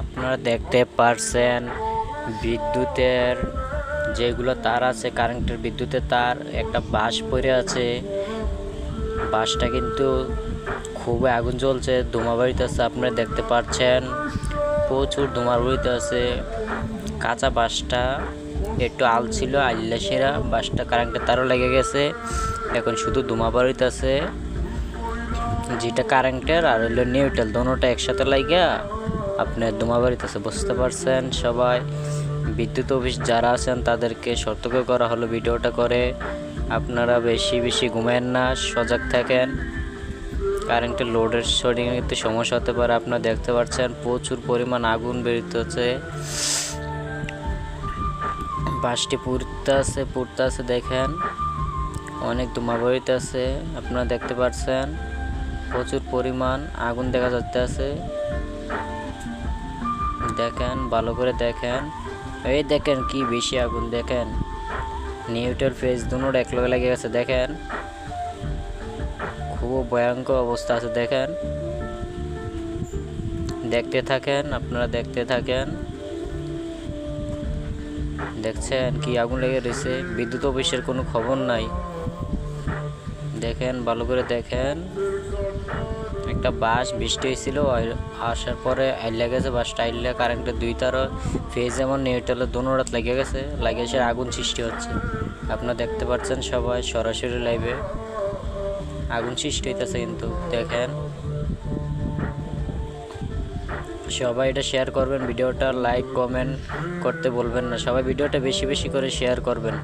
আপনারা দেখতে পারছেন বিদ্যুতের যেগুলো তার আছে, কারেন্টের বিদ্যুতের তার, একটা বাঁশ পড়ে আছে। বাঁশটা কিন্তু খুবই আগুন জ্বলছে, ধোঁয়া বেরিতেছে। আপনারা দেখতে পাচ্ছেন প্রচুর ধোঁয়া বেরিতেছে। কাঁচা বাঁশটা একটু আল ছিল, আইলা সেরা বাঁশটা কারেন্টের তারও লেগে গেছে। এখন শুধু ধোঁয়া বেরিতেছে, যেটা কারেন্টের আর হইলো নিউট্রাল দোনোটা একসাথে লাগিয়া আপনার ধোঁয়া বেরিতেছে। বুঝতে পারছেন সবাই? বিদ্যুৎ অফিস যারা আছেন তাদেরকে সতর্ক করা হলো ভিডিওটা করে। আপনারা বেশি বেশি ঘুমেন না, সজাগ থাকেন। কারেন্টের লোডের শেডিং কিন্তু সমস্যা হতে পারে। আপনারা দেখতে পাচ্ছেন প্রচুর পরিমাণ আগুন বেরোতেছে, বাসটি পুড়তে আছে। দেখেন অনেক ধোঁয়া বেরোতেছে, আপনারা দেখতে পাচ্ছেন প্রচুর পরিমাণ আগুন দেখা যাচ্ছে। দেখেন ভালো করে দেখেন, এই দেখেন কি বেশি আগুন। দেখেন নিউট্রাল ফেজ দুটোর এক লগে লেগে গেছে। দেখেন খুব ভয়ঙ্কর অবস্থা আছে। দেখেন, দেখতে থাকেন, আপনারা দেখতে থাকেন। দেখছেন কি আগুন লেগে রয়েছে। বিদ্যুৎ অফিসের কোনো খবর নাই। দেখেন ভালো করে দেখেন, একটা বাস বৃষ্টি হয়েছিল, আসার পরে আইলা গেছে। বাসটা আইলা কারেন্টের দুই তার ফেজ যেমন নিউট্রালের দোনোরাত লেগে গেছে, লাগে সে আগুন সৃষ্টি হচ্ছে। আপনারা দেখতে পাচ্ছেন সবাই সরাসরি লাইভে আগুন সৃষ্টি হইতেছে। কিন্তু দেখেন সবাই এটা শেয়ার করবেন, ভিডিওটা লাইক কমেন্ট করতে বলবেন না। সবাই ভিডিওটা বেশি বেশি করে শেয়ার করবেন।